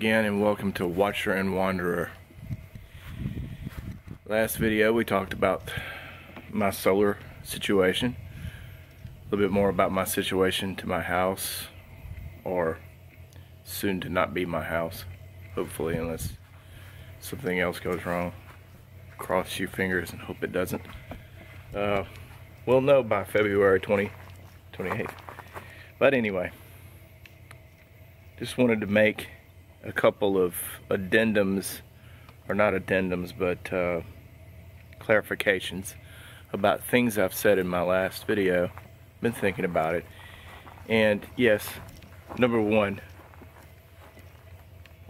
again, and welcome to Watcher and Wanderer. Last video we talked about my solar situation, a little bit more about my situation to my house, or soon to not be my house, hopefully, unless something else goes wrong. Cross your fingers and hope it doesn't. We'll know by February 28th. But anyway, just wanted to make a couple of addendums, or not addendums, but clarifications about things I've said in my last video. Been thinking about it, and yes, number one,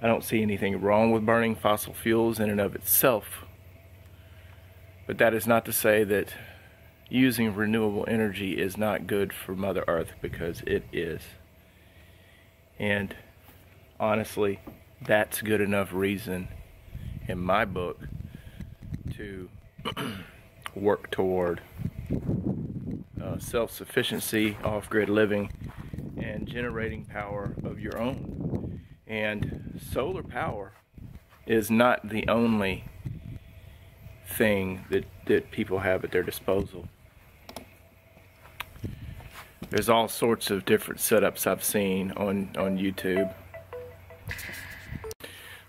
I don't see anything wrong with burning fossil fuels in and of itself, but that is not to say that using renewable energy is not good for Mother Earth, because it is. And honestly, that's good enough reason in my book to work toward self-sufficiency, off-grid living, and generating power of your own. And solar power is not the only thing that people have at their disposal. There's all sorts of different setups I've seen on YouTube.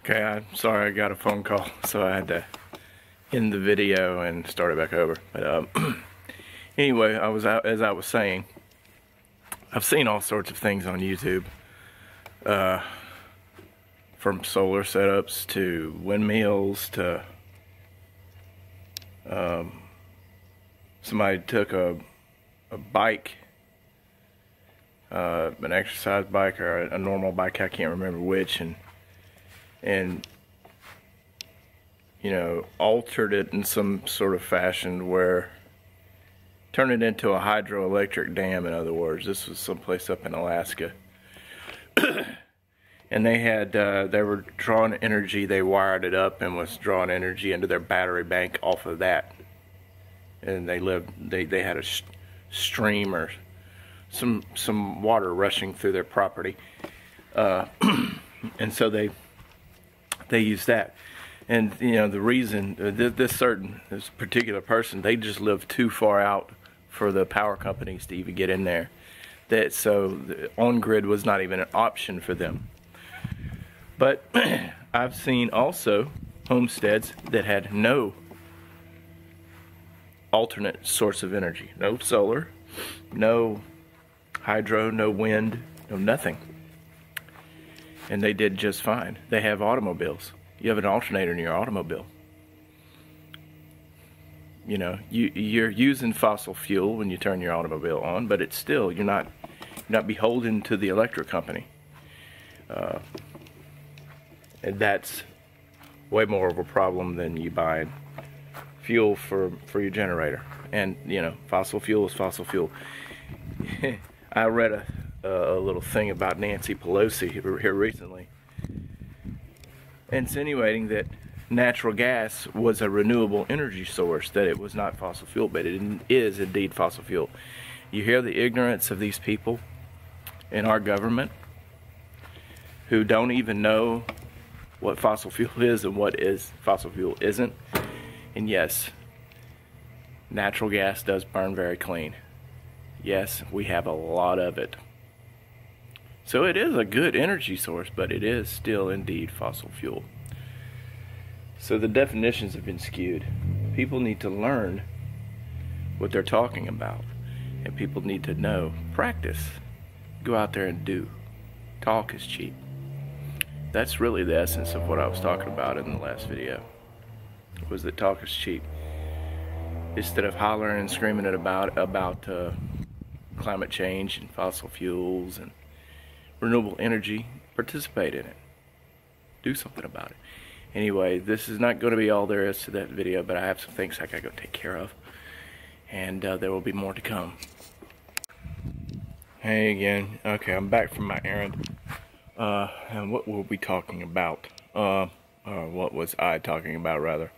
Okay, I'm sorry, I got a phone call, so I had to end the video and start it back over. But anyway, as I was saying, I've seen all sorts of things on YouTube, from solar setups to windmills to somebody took a bike, an exercise bike or a normal bike, I can't remember which, and you know, altered it in some sort of fashion where turned it into a hydroelectric dam. In other words, this was someplace up in Alaska. And they had they were drawing energy, they wired it up and was drawing energy into their battery bank off of that. And they had a stream or some water rushing through their property, and so they used that. And you know, the reason this particular person, they just lived too far out for the power companies to even get in there. So the on-grid was not even an option for them. But I've seen also homesteads that had no alternate source of energy. No solar, no hydro, no wind, no nothing. And they did just fine. They have automobiles. You have an alternator in your automobile. You know, you're using fossil fuel when you turn your automobile on, but it's still, you're not beholden to the electric company. And that's way more of a problem than you buying fuel for your generator. And you know, fossil fuel is fossil fuel. I read a little thing about Nancy Pelosi here recently, insinuating that natural gas was a renewable energy source, that it was not fossil fuel, but it is indeed fossil fuel. You hear the ignorance of these people in our government who don't even know what fossil fuel is and what is fossil fuel isn't. And yes, natural gas does burn very clean. Yes, we have a lot of it. So it is a good energy source, but it is still indeed fossil fuel. So the definitions have been skewed. People need to learn what they're talking about, and people need to know, practice, go out there and do. Talk is cheap. That's really the essence of what I was talking about in the last video, was that talk is cheap. Instead of hollering and screaming about climate change and fossil fuels and renewable energy, participate in it. Do something about it. Anyway, this is not going to be all there is to that video, but I have some things I gotta go take care of, and there will be more to come. Hey again. Okay, I'm back from my errand. And what we'll be talking about, what was I talking about rather,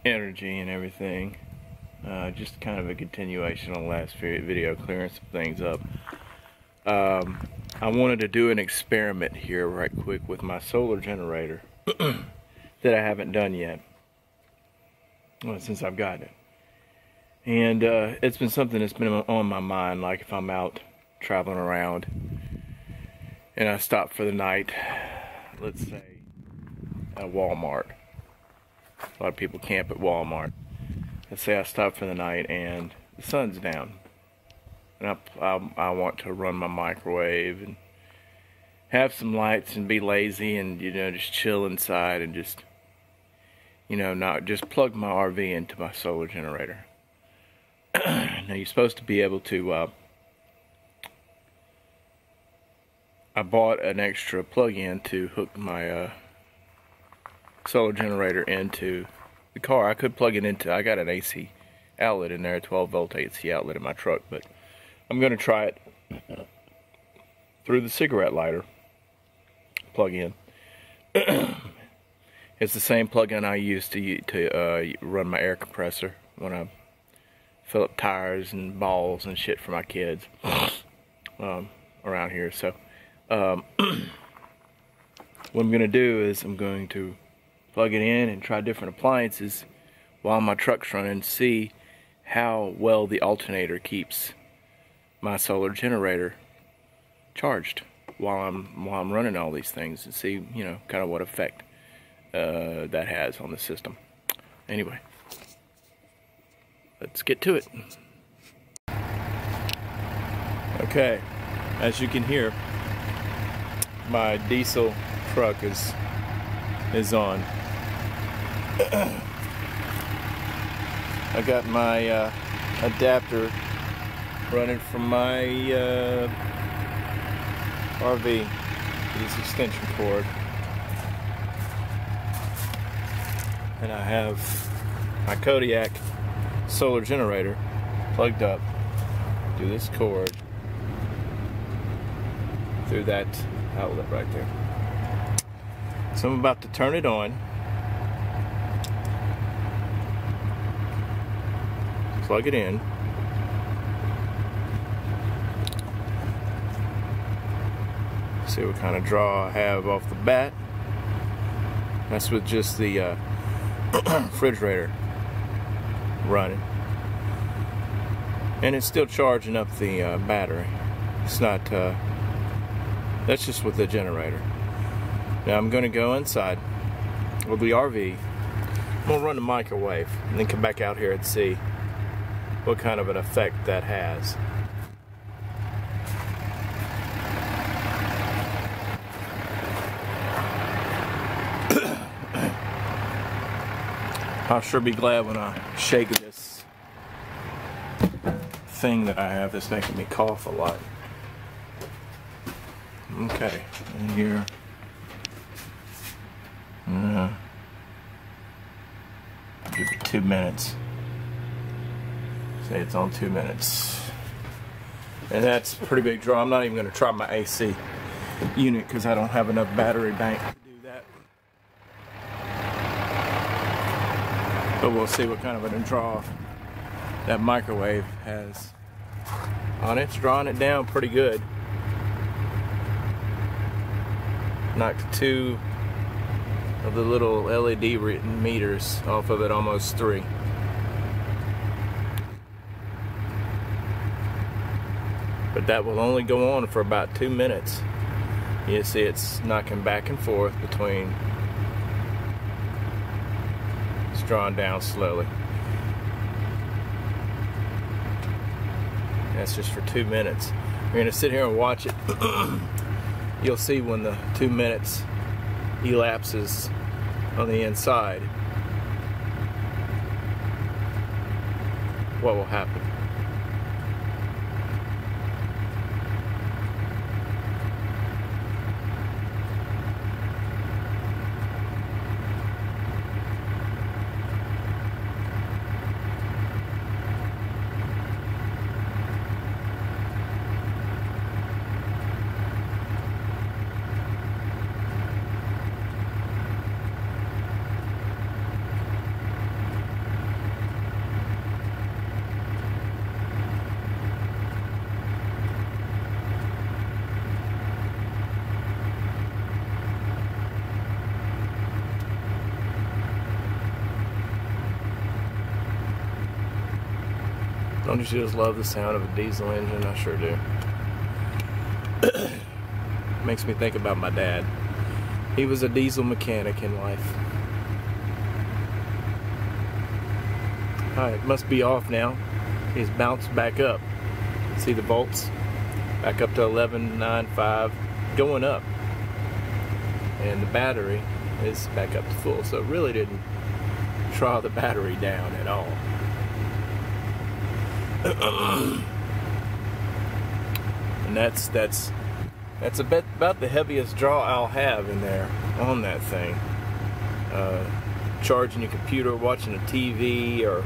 energy and everything. Just kind of a continuation on the last video, clearing some things up. I wanted to do an experiment here right quick with my solar generator that I haven't done yet. Well, since I've gotten it. And it's been something that's been on my mind, like if I'm out traveling around and I stop for the night, let's say at Walmart. A lot of people camp at Walmart. Let's say I stop for the night and the sun's down. And I want to run my microwave and have some lights and be lazy and, you know, just chill inside and just, you know, not just plug my RV into my solar generator. Now you're supposed to be able to, I bought an extra plug-in to hook my solar generator into the car. I could plug it into, I got an AC outlet in there, a 12 volt AC outlet in my truck, but I'm going to try it through the cigarette lighter plug-in. It's the same plug-in I use to run my air compressor when I fill up tires and balls and shit for my kids around here. So what I'm going to do is I'm going to plug it in and try different appliances while my truck's running, see how well the alternator keeps my solar generator charged while I'm running all these things, and see, you know, kind of what effect that has on the system. Anyway, let's get to it. Okay, as you can hear, my diesel truck is on. I got my adapter running from my RV to this extension cord, and I have my Kodiak solar generator plugged up to this cord through that outlet right there. So I'm about to turn it on, plug it in, see what kind of draw I have off the bat. That's with just the refrigerator running, and it's still charging up the battery. It's not that's just with the generator. Now I'm going to go inside with the RV. I'm going to run the microwave and then come back out here and see what kind of an effect that has. I'll sure be glad when I shake this thing that I have that's making me cough a lot. Okay, in here. Give it 2 minutes. Say it's on 2 minutes. And that's a pretty big draw. I'm not even going to try my AC unit because I don't have enough battery bank to do that. But we'll see what kind of a draw that microwave has on it. It's drawing it down pretty good. Knocked 2 of the little LED meters off of it, almost 3. But that will only go on for about 2 minutes. You see it's knocking back and forth between, it's drawing down slowly. That's just for 2 minutes. We're going to sit here and watch it. You'll see when the 2 minutes elapses on the inside what will happen. Don't you just love the sound of a diesel engine? I sure do. Makes me think about my dad. He was a diesel mechanic in life. Alright, it must be off now. He's bounced back up. See the volts? Back up to 11.95, going up. And the battery is back up to full, so it really didn't draw the battery down at all. And that's about the heaviest draw I'll have in there on that thing. Charging your computer, watching a TV, or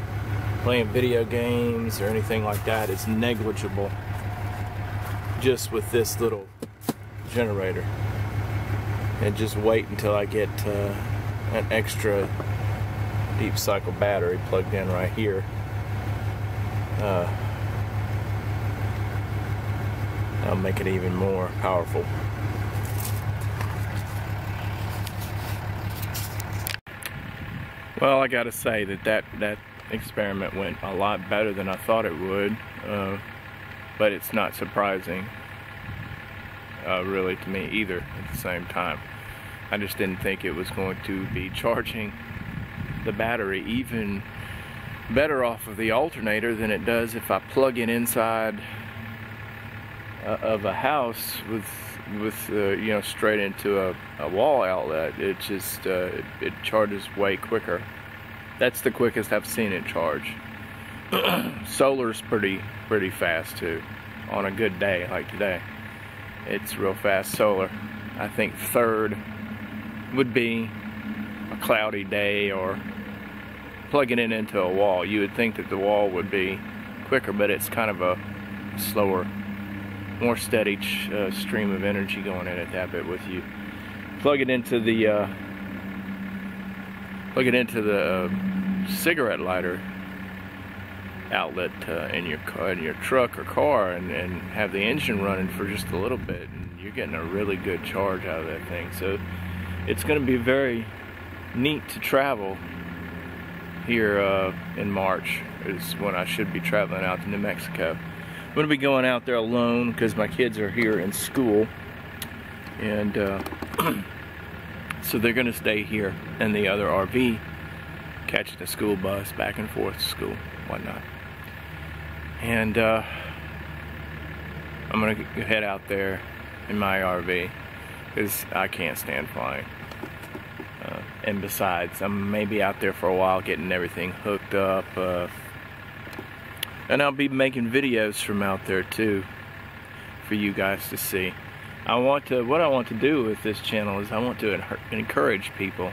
playing video games or anything like that is negligible just with this little generator. And just wait until I get an extra deep cycle battery plugged in right here. I'll make it even more powerful. Well, I gotta say that experiment went a lot better than I thought it would, but it's not surprising really to me either at the same time. I just didn't think it was going to be charging the battery even better off of the alternator than it does if I plug it inside of a house with you know, straight into a wall outlet. It just it charges way quicker. That's the quickest I've seen it charge. Solar's pretty fast too. On a good day like today, it's real fast solar. I think third would be a cloudy day or plugging it into a wall. You would think that the wall would be quicker, but it's kind of a slower, more steady stream of energy going in at that bit. With you plug it into the cigarette lighter outlet in your truck or car, and have the engine running for just a little bit, and you're getting a really good charge out of that thing. So it's going to be very neat to travel here in March. Is when I should be traveling out to New Mexico. I'm going to be going out there alone because my kids are here in school, and so they're going to stay here in the other RV, catching the school bus back and forth to school, whatnot. And I'm going to head out there in my RV because I can't stand flying. And besides, I'm maybe out there for a while getting everything hooked up. And I'll be making videos from out there too for you guys to see. What I want to do with this channel is I want to encourage people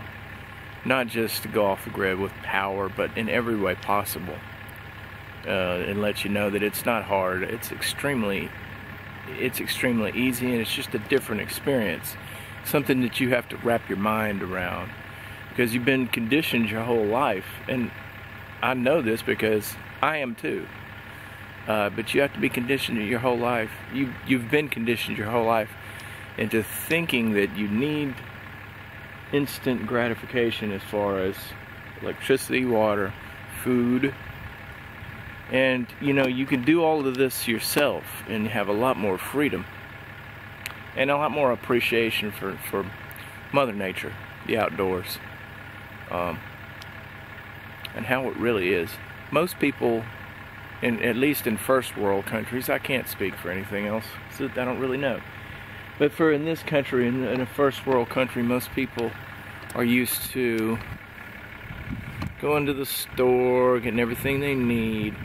not just to go off the grid with power, but in every way possible. And let you know that it's not hard. It's extremely easy, and it's just a different experience. Something that you have to wrap your mind around, because you've been conditioned your whole life, and I know this because I am too. But you have to be conditioned your whole life. You've been conditioned your whole life into thinking that you need instant gratification as far as electricity, water, food. And you know, you can do all of this yourself and have a lot more freedom and a lot more appreciation for Mother Nature, the outdoors, and how it really is. Most people, at least in first world countries, I can't speak for anything else, so I don't really know. But in this country, in a first world country, most people are used to going to the store, getting everything they need,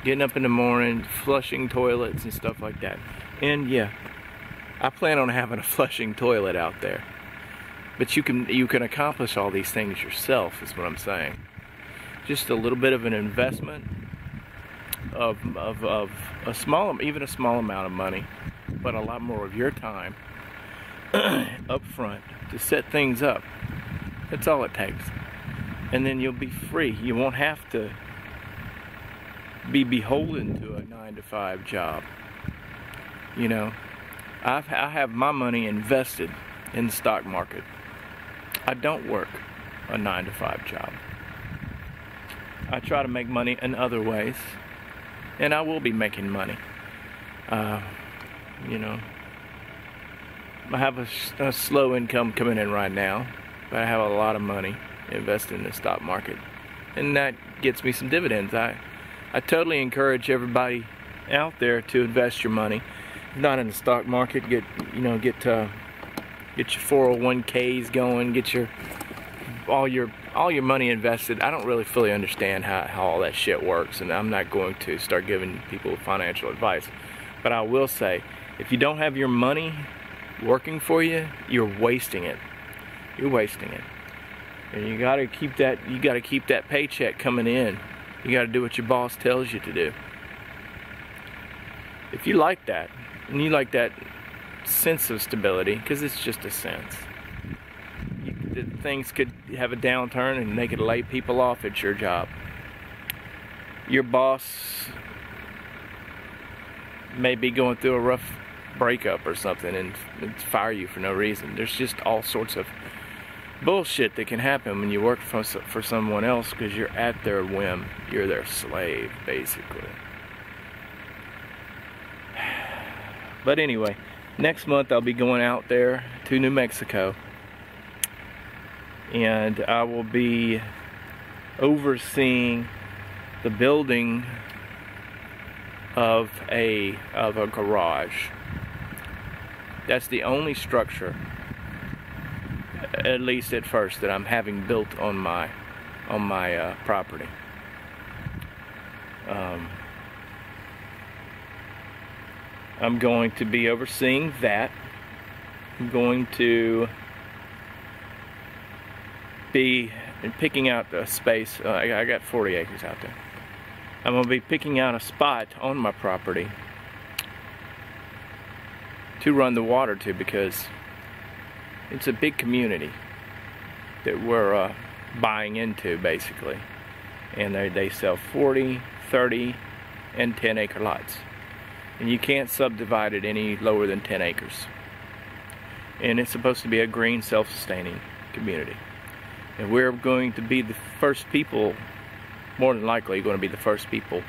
getting up in the morning, flushing toilets and stuff like that. And yeah, I plan on having a flushing toilet out there. But you can accomplish all these things yourself, is what I'm saying. Just a little bit of an investment of a small amount of money, but a lot more of your time up front to set things up. That's all it takes. And then you'll be free. You won't have to be beholden to a 9-to-5 job. You know, I have my money invested in the stock market. I don't work a 9-to-5 job. I try to make money in other ways, and I will be making money. You know, I have a slow income coming in right now, but I have a lot of money invested in the stock market, and that gets me some dividends. I totally encourage everybody out there to invest your money, not in the stock market. Get your 401ks going. Get all your money invested. I don't really fully understand how all that shit works, and I'm not going to start giving people financial advice. But I will say, if you don't have your money working for you, you're wasting it. You're wasting it. And you gotta keep that paycheck coming in. You gotta do what your boss tells you to do. If you like that, and you like that sense of stability, because it's just a sense. Things could have a downturn and they could lay people off at your job. Your boss may be going through a rough breakup or something and fire you for no reason. There's just all sorts of bullshit that can happen when you work for someone else, because you're at their whim. You're their slave, basically. But anyway, next month I'll be going out there to New Mexico, and I will be overseeing the building of a garage. That's the only structure, at least at first, that I'm having built on my property. I'm going to be overseeing that. I'm going to be picking out the space. I got 40 acres out there. I'm going to be picking out a spot on my property to run the water to, because it's a big community that we're buying into, basically. And they sell 40, 30, and 10 acre lots. And you can't subdivide it any lower than 10 acres. And it's supposed to be a green, self-sustaining community. And we're going to be the first people, more than likely going to be the first people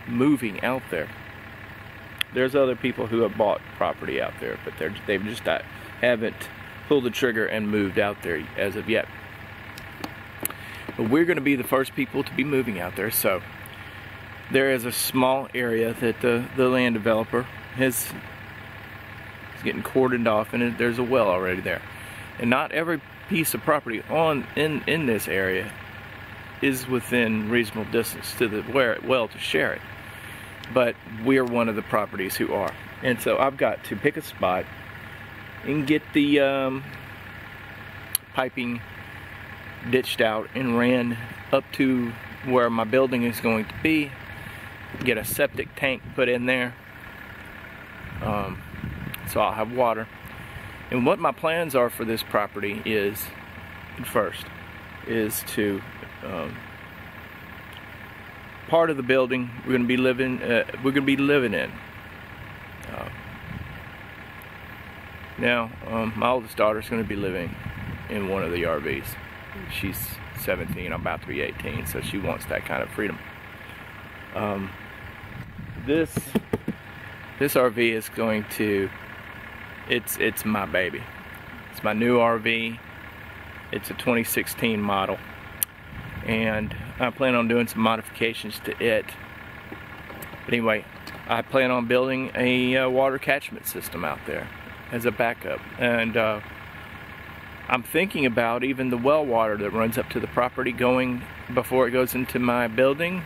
moving out there. There's other people who have bought property out there, but they've just haven't pulled the trigger and moved out there as of yet. But we're going to be the first people to be moving out there. So there is a small area that the land developer is getting cordoned off, and there's a well already there. And not every piece of property in this area is within reasonable distance to the well to share it. But we're one of the properties who are. And so I've got to pick a spot and get the piping ditched out and ran up to where my building is going to be. Get a septic tank put in there, so I'll have water. And what my plans are for this property is, first, is to part of the building we're going to be living in. Now, my oldest daughter is going to be living in one of the RVs. She's 17, I'm about to be 18, so she wants that kind of freedom. This RV is going to, it's my baby. It's my new RV. It's a 2016 model, and I plan on doing some modifications to it. But anyway, I plan on building a water catchment system out there as a backup, and I'm thinking about even the well water that runs up to the property going before it goes into my building,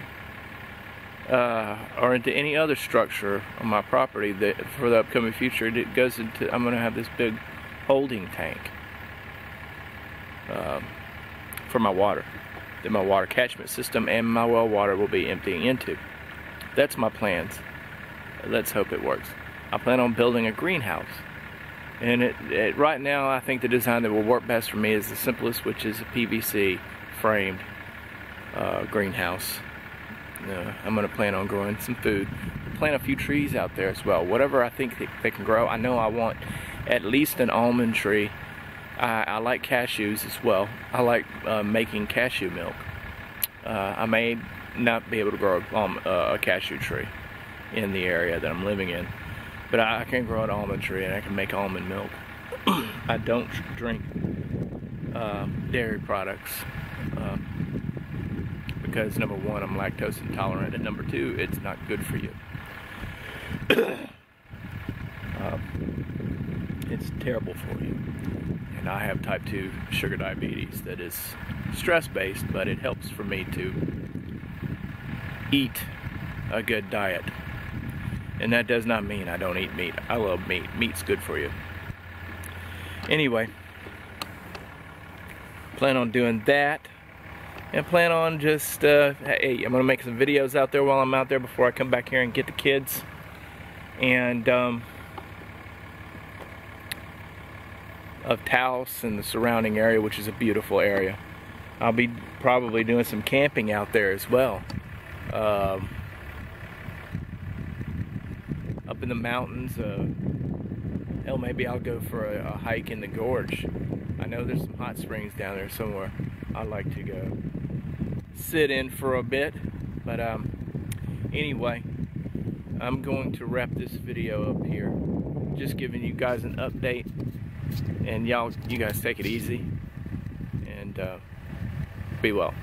or into any other structure on my property that for the upcoming future it goes into. I'm going to have this big holding tank for my water that my water catchment system and my well water will be emptying into. That's my plans. Let's hope it works. I plan on building a greenhouse, and right now I think the design that will work best for me is the simplest, which is a PVC framed greenhouse. I'm going to plan on growing some food, plant a few trees out there as well, whatever I think they can grow. I know I want at least an almond tree. I like cashews as well. I like making cashew milk. I may not be able to grow a cashew tree, in the area that I'm living in. But I can grow an almond tree and I can make almond milk. I don't drink dairy products because number one, I'm lactose intolerant, and number two, it's not good for you. It's terrible for you. And I have type 2 sugar diabetes that is stress-based, but it helps for me to eat a good diet. And that does not mean I don't eat meat. I love meat. Meat's good for you. Anyway, plan on doing that. And plan on just, hey, I'm going to make some videos out there while I'm out there before I come back here and get the kids. And of Taos and the surrounding area, which is a beautiful area. I'll be probably doing some camping out there as well. Up in the mountains. Hell, maybe I'll go for a hike in the gorge. I know there's some hot springs down there somewhere I'd like to go sit in for a bit. But anyway, I'm going to wrap this video up here. Just giving you guys an update. And you guys take it easy. And be well.